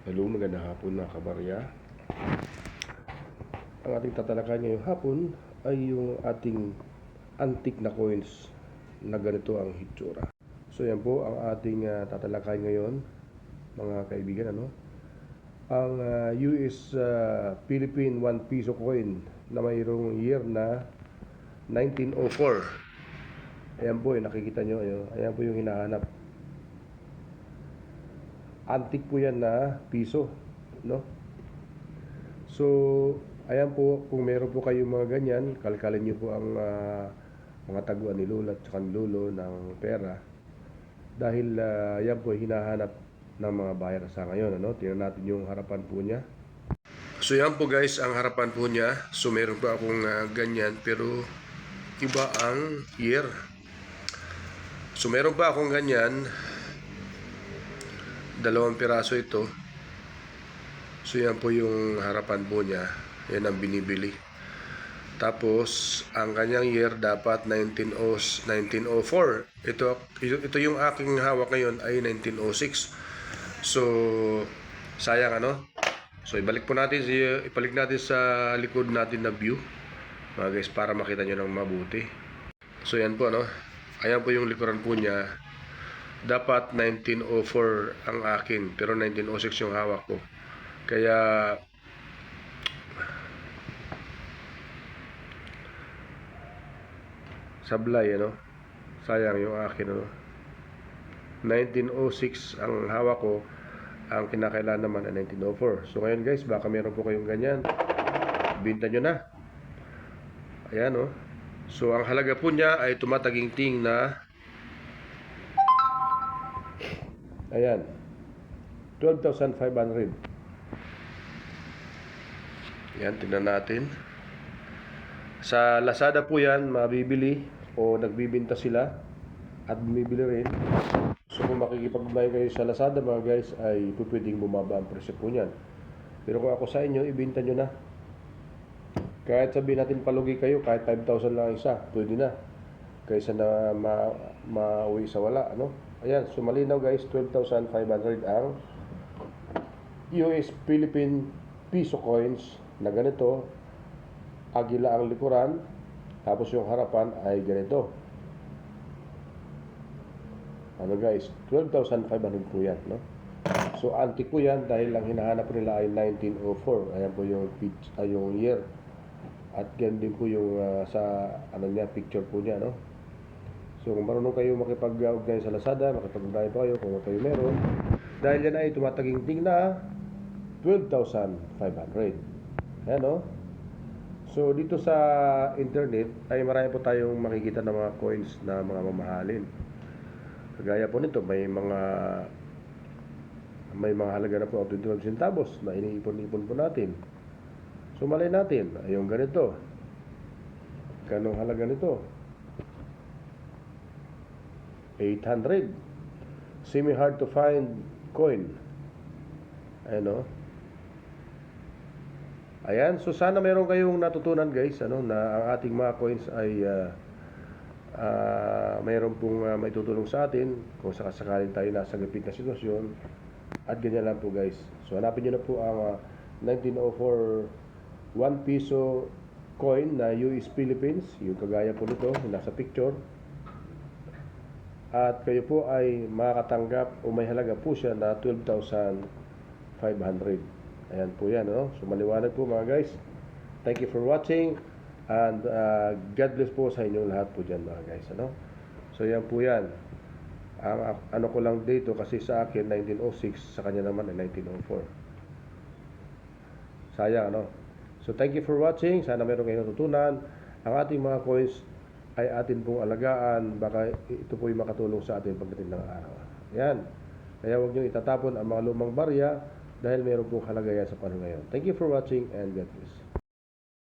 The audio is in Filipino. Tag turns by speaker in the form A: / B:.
A: Hello, magandang hapon mga kabarya. Ang ating tatalakayan ngayong hapon ay yung ating antique na coins na ganito ang hitsura. So yan po ang ating tatalakayan ngayon mga kaibigan. Ang US Philippine 1 piso coin na mayroong year na 1904. Ayan po, nakikita nyo. Ayan po yung hinahanap. Antique po yan na piso, no? So, ayan po, kung meron po kayong mga ganyan, kalkalin nyo po ang mga taguan ni Lola at ni Lolo ng pera. Dahil yan po hinahanap ng mga buyer sa ngayon, ano? Tingnan natin yung harapan po niya. So, yan po guys, ang harapan po niya. So, meron po akong ganyan, pero iba ang year. So, meron pa akong ganyan. Dalawang piraso ito. So yan po yung harapan po niya. Yan ang binibili. Tapos ang kanyang year dapat 1904. Ito yung aking hawak ngayon ay 1906. So sayang ano. So ibalik natin sa likod natin na view. Mga guys, para makita nyo ng mabuti. So yan po ano. Ayan po yung likuran po niya. Dapat 1904 ang akin, pero 1906 yung hawak ko. Kaya sablay, ano? Sayang yung akin, ano? 1906 ang hawak ko. Ang kinakailangan naman ay 1904. So ngayon guys, baka meron po kayong ganyan. Binta nyo na. Ayan, oh. So ang halaga po niya ay tumataginting na, ayan, 12,500. Yan, tingnan natin. Sa Lazada po yan, mabibili o nagbibinta sila at bumibili rin. So kung makikipagbayo kayo sa Lazada mga guys, ay pwedeng bumaba ang presyo po niyan. Pero kung ako sa inyo, ibinta nyo na. Kahit sabihin natin palugi kayo, kahit 5,000 lang isa, pwede na. Kaysa na mauwi sa wala, ano? Ayan, so malinaw guys, 12,500 ang US Philippine piso coins na ganito. Agila ang likuran, tapos yung harapan ay ganito. Ano guys, 12,500 po yan, no? So antique po yan dahil ang hinahanap nila ay 1904. Ayan po yung year. At ganyan din po yung sa picture po niya, no? So kung marunong kayo makipag-ugnayan sa Lazada, makipag-ugnayan po kayo kung kayo meron. Dahil yan ay tumataginting na 12,500. Ayan, no? So dito sa internet ay marami po tayong makikita ng mga coins na mga mamahalin. Kagaya po nito, may mga halaga na po 25 centavos na iniipon-ipon po natin. So malay natin, yung ganito. Kanong halaga nito? 800. Semi hard to find coin. Ayan, o. Ayan, so sana meron kayong natutunan guys, ano, na ang ating mga coins ay mayroon pong maitutulong sa atin kung sakasakaling tayo nasa gipit na sitwasyon. At ganyan lang po guys. So hanapin nyo na po ang 1904 1 piso coin na US Philippines, yung kagaya po nito, nasa picture. At kayo po ay makakatanggap o may halaga po siya na 12,500. Ayan po yan, no? So maliwanag po mga guys. Thank you for watching and God bless po sa inyong lahat po dyan mga guys, ano? So yan po yan. Ang ano ko lang dito kasi sa akin 1906, sa kanya naman ay 1904. Sayang, ano? So thank you for watching. Sana meron kayong natutunan. Ang ating mga coins ay atin pong alagaan. Baka ito po yung makatulong sa atin pagdating ng araw. Yan. Kaya huwag nyo itatapon ang mga lumang barya dahil meron pong halaga yan sa panahon ngayon. Thank you for watching and God bless.